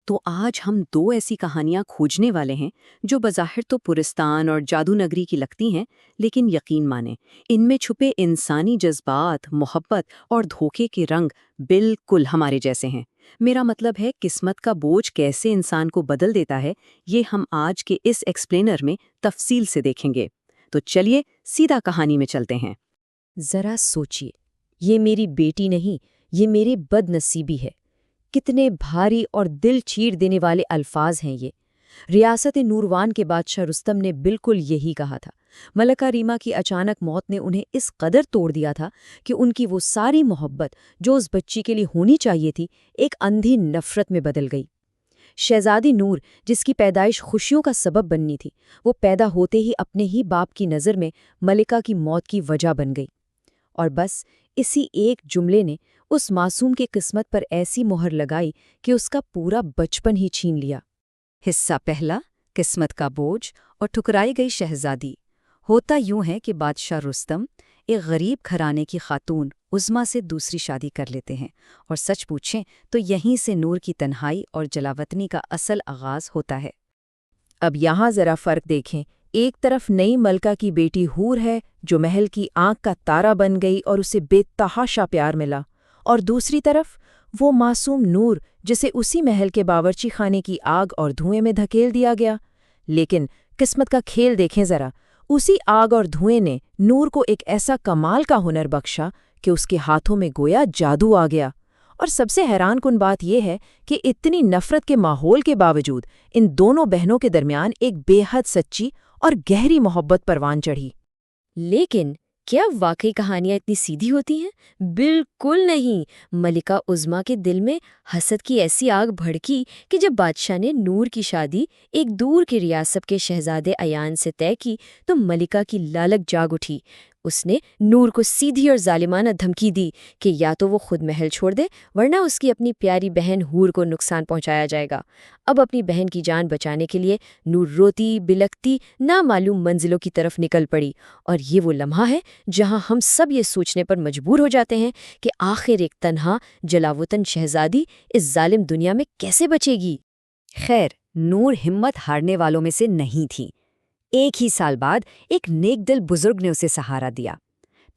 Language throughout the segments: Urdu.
تو آج ہم دو ایسی کہانیاں کھوجنے والے ہیں جو بظاہر تو پرستان اور جادو نگری کی لگتی ہیں، لیکن یقین مانیں ان میں چھپے انسانی جذبات، محبت اور دھوکے کے رنگ بالکل ہمارے جیسے ہیں۔ میرا مطلب ہے قسمت کا بوجھ کیسے انسان کو بدل دیتا ہے، یہ ہم آج کے اس ایکسپلینر میں تفصیل سے دیکھیں گے۔ تو چلیے سیدھا کہانی میں چلتے ہیں۔ ذرا سوچئے، یہ میری بیٹی نہیں، یہ میری بد نصیبی ہے۔ کتنے بھاری اور دل چیر دینے والے الفاظ ہیں یہ۔ ریاست نوروان کے بادشاہ رستم نے بالکل یہی کہا تھا۔ ملکہ ریما کی اچانک موت نے انہیں اس قدر توڑ دیا تھا کہ ان کی وہ ساری محبت جو اس بچی کے لیے ہونی چاہیے تھی، ایک اندھی نفرت میں بدل گئی۔ شہزادی نور، جس کی پیدائش خوشیوں کا سبب بننی تھی، وہ پیدا ہوتے ہی اپنے ہی باپ کی نظر میں ملکہ کی موت کی وجہ بن گئی۔ اور بس اسی ایک جملے نے اس معصوم کی قسمت پر ایسی مہر لگائی کہ اس کا پورا بچپن ہی چھین لیا۔ حصہ پہلا، قسمت کا بوجھ اور ٹھکرائی گئی شہزادی۔ ہوتا یوں ہے کہ بادشاہ رستم ایک غریب گھرانے کی خاتون عظما سے دوسری شادی کر لیتے ہیں، اور سچ پوچھیں تو یہیں سے نور کی تنہائی اور جلاوطنی کا اصل آغاز ہوتا ہے۔ اب یہاں ذرا فرق دیکھیں۔ ایک طرف نئی ملکہ کی بیٹی حور ہے جو محل کی آنکھ کا تارا بن گئی اور اسے بے تحاشا پیار ملا، اور دوسری طرف وہ معصوم نور جسے اسی محل کے باورچی خانے کی آگ اور دھوئیں میں دھکیل دیا گیا۔ لیکن قسمت کا کھیل دیکھیں ذرا۔ اسی آگ اور دھوئیں نے نور کو ایک ایسا کمال کا ہنر بخشا کہ اس کے ہاتھوں میں گویا جادو آ گیا۔ اور سب سے حیران کن بات یہ ہے کہ اتنی نفرت کے ماحول کے باوجود ان دونوں بہنوں کے درمیان ایک بے حد سچی اور گہری محبت پروان چڑھی۔ لیکن کیا واقعی کہانیاں اتنی سیدھی ہوتی ہیں؟ بالکل نہیں۔ ملکہ عظما کے دل میں حسد کی ایسی آگ بھڑکی کہ جب بادشاہ نے نور کی شادی ایک دور کی ریاست کے شہزادے ایان سے طے کی تو ملکہ کی لالک جاگ اٹھی۔ اس نے نور کو سیدھی اور ظالمانہ دھمکی دی کہ یا تو وہ خود محل چھوڑ دے، ورنہ اس کی اپنی پیاری بہن حور کو نقصان پہنچایا جائے گا۔ اب اپنی بہن کی جان بچانے کے لیے نور روتی بلکتی نامعلوم منزلوں کی طرف نکل پڑی، اور یہ وہ لمحہ ہے جہاں ہم سب یہ سوچنے پر مجبور ہو جاتے ہیں کہ آخر ایک تنہا جلاوطن شہزادی اس ظالم دنیا میں کیسے بچے گی؟ خیر، نور ہمت ہارنے والوں میں سے نہیں تھی۔ ایک ہی سال بعد ایک نیک دل بزرگ نے اسے سہارا دیا۔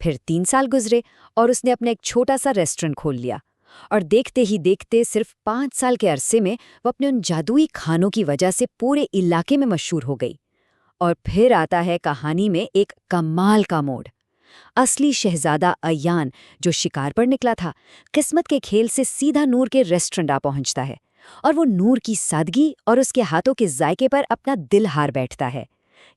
پھر 3 سال گزرے اور اس نے اپنا ایک چھوٹا سا ریسٹورنٹ کھول لیا، اور دیکھتے ہی دیکھتے صرف 5 سال کے عرصے میں وہ اپنے ان جادوئی کھانوں کی وجہ سے پورے علاقے میں مشہور ہو گئی۔ اور پھر آتا ہے کہانی میں ایک کمال کا موڑ۔ اصلی شہزادہ ایان جو شکار پر نکلا تھا، قسمت کے کھیل سے سیدھا نور کے ریسٹورنٹ آ پہنچتا ہے، اور وہ نور کی سادگی اور اس کے ہاتھوں کے ذائقے پر اپنا دل ہار بیٹھتا ہے،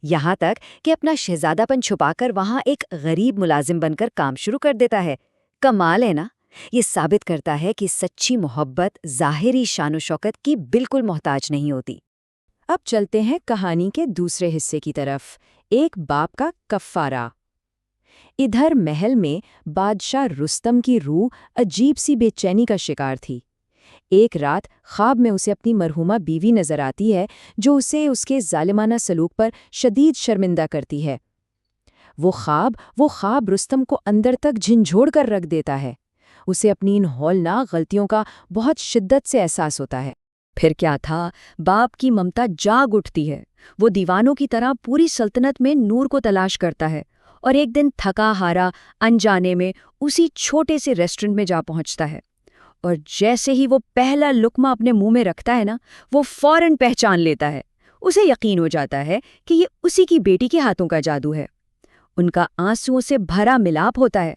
یہاں تک کہ اپنا شہزادہ پن چھپا کر وہاں ایک غریب ملازم بن کر کام شروع کر دیتا ہے۔ کمال ہے نا؟ یہ ثابت کرتا ہے کہ سچی محبت ظاہری شان و شوکت کی بالکل محتاج نہیں ہوتی۔ اب چلتے ہیں کہانی کے دوسرے حصے کی طرف، ایک باپ کا کفارہ۔ ادھر محل میں بادشاہ رستم کی روح عجیب سی بے چینی کا شکار تھی۔ ایک رات خواب میں اسے اپنی مرحومہ بیوی نظر آتی ہے جو اسے اس کے ظالمانہ سلوک پر شدید شرمندہ کرتی ہے۔ وہ خواب رستم کو اندر تک جھنجھوڑ کر رکھ دیتا ہے۔ اسے اپنی ان ہولناک غلطیوں کا بہت شدت سے احساس ہوتا ہے۔ پھر کیا تھا، باپ کی ممتا جاگ اٹھتی ہے۔ وہ دیوانوں کی طرح پوری سلطنت میں نور کو تلاش کرتا ہے، اور ایک دن تھکا ہارا انجانے میں اسی چھوٹے سے ریسٹورنٹ میں جا پہنچتا ہے، اور جیسے ہی وہ پہلا لقمہ اپنے منہ میں رکھتا ہے نا، وہ فوراً پہچان لیتا ہے۔ اسے یقین ہو جاتا ہے کہ یہ اسی کی بیٹی کے ہاتھوں کا جادو ہے۔ ان کا آنسوؤں سے بھرا ملاپ ہوتا ہے،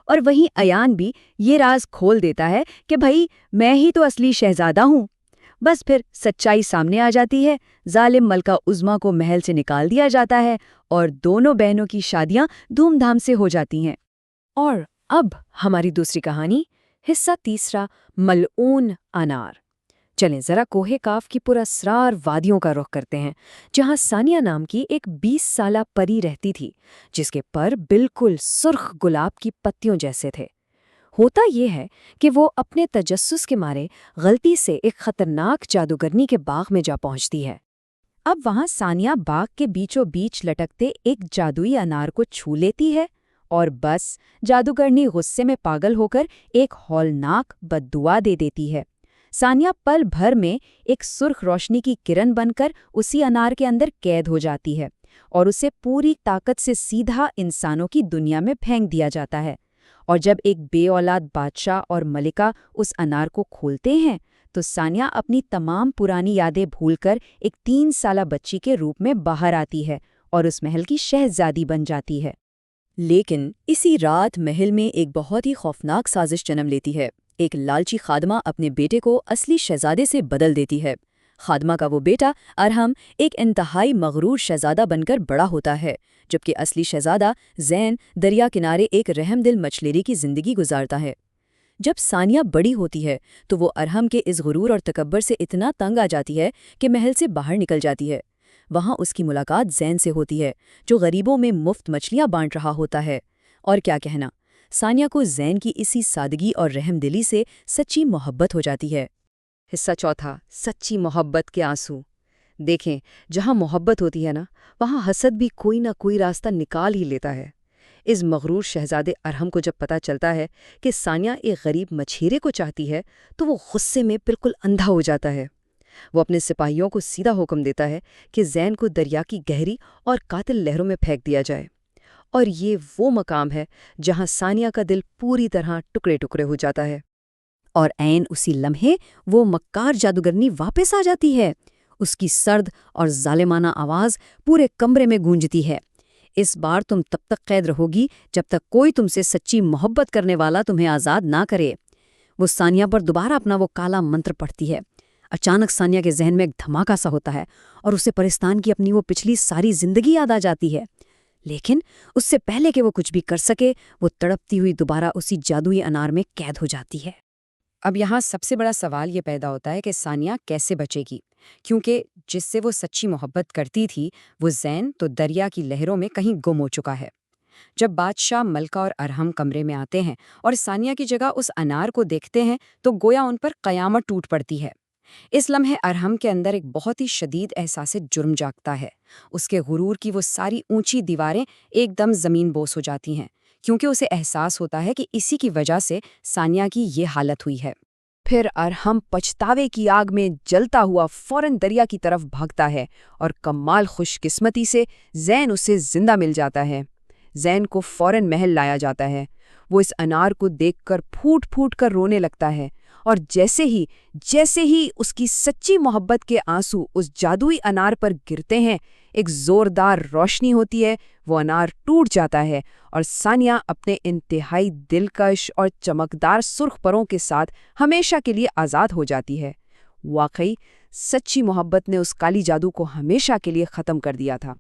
اور وہیں ایان بھی یہ راز کھول دیتا ہے کہ بھائی میں ہی تو اصلی شہزادہ ہوں۔ بس پھر سچائی سامنے آ جاتی ہے، ظالم ملکہ عظما کو محل سے نکال دیا جاتا ہے، اور دونوں بہنوں کی شادیاں دھوم دھام سے ہو جاتی ہیں۔ اور اب ہماری دوسری کہانی، حصہ تیسرا، ملعون انار۔ چلیں ذرا کوہ کاف کی پراسرار وادیوں کا رخ کرتے ہیں، جہاں ثانیہ نام کی ایک 20 سالہ پری رہتی تھی، جس کے پر بالکل سرخ گلاب کی پتیوں جیسے تھے۔ ہوتا یہ ہے کہ وہ اپنے تجسس کے مارے غلطی سے ایک خطرناک جادوگرنی کے باغ میں جا پہنچتی ہے۔ اب وہاں ثانیہ باغ کے بیچوں بیچ لٹکتے ایک جادوئی انار کو چھو لیتی ہے، اور بس جادوگرنی غصے میں پاگل ہو کر ایک ہولناک بد دعا دے دیتی ہے۔ ثانیہ پل بھر میں ایک سرخ روشنی کی کرن بن کر اسی انار کے اندر قید ہو جاتی ہے اور اسے پوری طاقت سے سیدھا انسانوں کی دنیا میں پھینک دیا جاتا ہے۔ اور جب ایک بے اولاد بادشاہ اور ملکہ اس انار کو کھولتے ہیں تو ثانیہ اپنی تمام پرانی یادیں بھول کر ایک 3 سالہ بچی کے روپ میں باہر آتی ہے اور اس محل کی شہزادی بن جاتی ہے۔ لیکن اسی رات محل میں ایک بہت ہی خوفناک سازش جنم لیتی ہے۔ ایک لالچی خادمہ اپنے بیٹے کو اصلی شہزادے سے بدل دیتی ہے۔ خادمہ کا وہ بیٹا ارہم ایک انتہائی مغرور شہزادہ بن کر بڑا ہوتا ہے، جبکہ اصلی شہزادہ زین دریا کنارے ایک رحم دل مچھلیری کی زندگی گزارتا ہے۔ جب ثانیہ بڑی ہوتی ہے تو وہ ارہم کے اس غرور اور تکبر سے اتنا تنگ آ جاتی ہے کہ محل سے باہر نکل جاتی ہے۔ وہاں اس کی ملاقات زین سے ہوتی ہے، جو غریبوں میں مفت مچھلیاں بانٹ رہا ہوتا ہے۔ اور کیا کہنا، ثانیہ کو زین کی اسی سادگی اور رحم دلی سے سچی محبت ہو جاتی ہے۔ حصہ چوتھا، سچی محبت کے آنسو۔ دیکھیں، جہاں محبت ہوتی ہے نا، وہاں حسد بھی کوئی نہ کوئی راستہ نکال ہی لیتا ہے۔ اس مغرور شہزادے ارہم کو جب پتہ چلتا ہے کہ ثانیہ ایک غریب مچھیرے کو چاہتی ہے تو وہ غصے میں بالکل اندھا ہو جاتا ہے۔ وہ اپنے سپاہیوں کو سیدھا حکم دیتا ہے کہ زین کو دریا کی گہری اور قاتل لہروں میں پھینک دیا جائے۔ اور یہ وہ مقام ہے جہاں ثانیہ کا دل پوری طرح ٹکڑے ٹکڑے ہو جاتا ہے۔ اور عین اسی لمحے وہ مکار جادوگرنی واپس آ جاتی ہے۔ اس کی سرد اور ظالمانہ آواز پورے کمرے میں گونجتی ہے، اس بار تم تب تک قید رہو گی جب تک کوئی تم سے سچی محبت کرنے والا تمہیں آزاد نہ کرے۔ وہ ثانیہ پر دوبارہ اپنا وہ کالا منتر پڑھتی ہے۔ اچانک ثانیہ کے ذہن میں ایک دھماکہ سا ہوتا ہے اور اسے پرستان کی اپنی وہ پچھلی ساری زندگی یاد آ جاتی ہے۔ لیکن اس سے پہلے کہ وہ کچھ بھی کر سکے، وہ تڑپتی ہوئی دوبارہ اسی جادوئی انار میں قید ہو جاتی ہے۔ اب یہاں سب سے بڑا سوال یہ پیدا ہوتا ہے کہ ثانیہ کیسے بچے گی، کیونکہ جس سے وہ سچی محبت کرتی تھی وہ زین تو دریا کی لہروں میں کہیں گم ہو چکا ہے۔ جب بادشاہ، ملکہ اور ارہم کمرے میں آتے ہیں اور ثانیہ کی جگہ اس انار کو دیکھتے ہیں تو گویا ان پر قیامت ٹوٹ پڑتی ہے۔ اس لمحے ارہم کے اندر ایک بہت ہی شدید احساس جرم جاگتا ہے۔ اس کے غرور کی وہ ساری اونچی دیواریں ایک دم زمین بوس ہو جاتی ہیں، کیونکہ اسے احساس ہوتا ہے کہ اسی کی وجہ سے ثانیہ کی یہ حالت ہوئی ہے۔ پھر ارہم پچھتاوے کی آگ میں جلتا ہوا فوراً دریا کی طرف بھاگتا ہے اور کمال خوش قسمتی سے زین اسے زندہ مل جاتا ہے۔ زین کو فوراً محل لایا جاتا ہے۔ وہ اس انار کو دیکھ کر پھوٹ پھوٹ کر رونے لگتا ہے، اور جیسے ہی اس کی سچی محبت کے آنسو اس جادوئی انار پر گرتے ہیں، ایک زوردار روشنی ہوتی ہے، وہ انار ٹوٹ جاتا ہے اور ثانیہ اپنے انتہائی دلکش اور چمکدار سرخ پروں کے ساتھ ہمیشہ کے لیے آزاد ہو جاتی ہے۔ واقعی سچی محبت نے اس کالی جادو کو ہمیشہ کے لیے ختم کر دیا تھا۔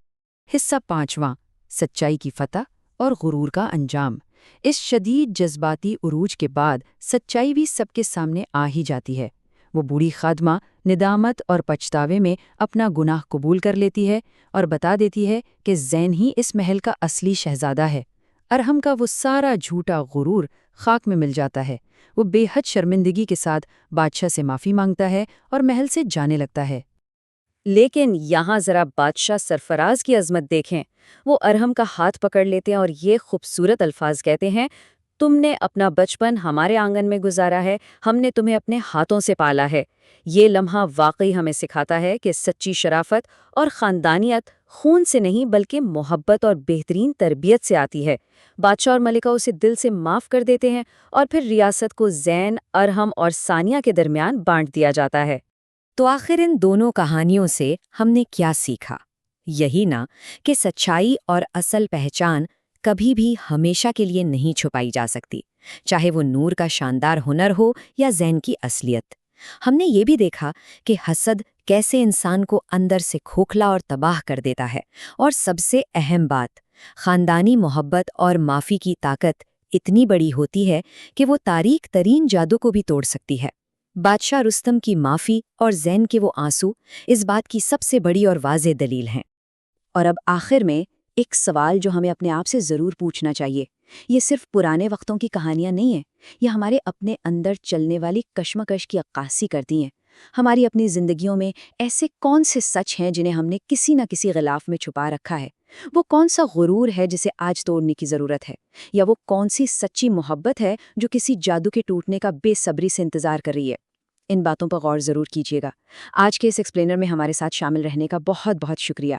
حصہ پانچواں، سچائی کی فتح اور غرور کا انجام۔ اس شدید جذباتی عروج کے بعد سچائی بھی سب کے سامنے آ ہی جاتی ہے۔ وہ بوڑھی خادمہ ندامت اور پچھتاوے میں اپنا گناہ قبول کر لیتی ہے اور بتا دیتی ہے کہ زین ہی اس محل کا اصلی شہزادہ ہے۔ ارہم کا وہ سارا جھوٹا غرور خاک میں مل جاتا ہے۔ وہ بے حد شرمندگی کے ساتھ بادشاہ سے معافی مانگتا ہے اور محل سے جانے لگتا ہے۔ لیکن یہاں ذرا بادشاہ سرفراز کی عظمت دیکھیں۔ وہ ارہم کا ہاتھ پکڑ لیتے ہیں اور یہ خوبصورت الفاظ کہتے ہیں، تم نے اپنا بچپن ہمارے آنگن میں گزارا ہے، ہم نے تمہیں اپنے ہاتھوں سے پالا ہے۔ یہ لمحہ واقعی ہمیں سکھاتا ہے کہ سچی شرافت اور خاندانیت خون سے نہیں بلکہ محبت اور بہترین تربیت سے آتی ہے۔ بادشاہ اور ملکہ اسے دل سے معاف کر دیتے ہیں اور پھر ریاست کو زین، ارہم اور ثانیہ کے درمیان بانٹ دیا جاتا ہے۔ تو آخر ان دونوں کہانیوں سے ہم نے کیا سیکھا؟ یہی نا کہ سچائی اور اصل پہچان کبھی بھی ہمیشہ کے لیے نہیں چھپائی جا سکتی، چاہے وہ نور کا شاندار ہنر ہو یا زین کی اصلیت۔ ہم نے یہ بھی دیکھا کہ حسد کیسے انسان کو اندر سے کھوکھلا اور تباہ کر دیتا ہے، اور سب سے اہم بات، خاندانی محبت اور معافی کی طاقت اتنی بڑی ہوتی ہے کہ وہ تاریک ترین جادو کو بھی توڑ سکتی ہے۔ بادشاہ رستم کی معافی اور زین کے وہ آنسو اس بات کی سب سے بڑی اور واضح دلیل ہیں۔ اور اب آخر میں ایک سوال جو ہمیں اپنے آپ سے ضرور پوچھنا چاہیے، یہ صرف پرانے وقتوں کی کہانیاں نہیں ہیں، یہ ہمارے اپنے اندر چلنے والی کشمکش کی عکاسی کرتی ہیں۔ ہماری اپنی زندگیوں میں ایسے کون سے سچ ہیں جنہیں ہم نے کسی نہ کسی غلاف میں چھپا رکھا ہے؟ وہ کون سا غرور ہے جسے آج توڑنے کی ضرورت ہے؟ یا وہ کون سی سچی محبت ہے جو کسی جادو کے ٹوٹنے کا بے صبری سے انتظار کر رہی ہے؟ ان باتوں پر غور ضرور کیجیے گا۔ آج کے اس ایکسپلینر میں ہمارے ساتھ شامل رہنے کا بہت بہت شکریہ۔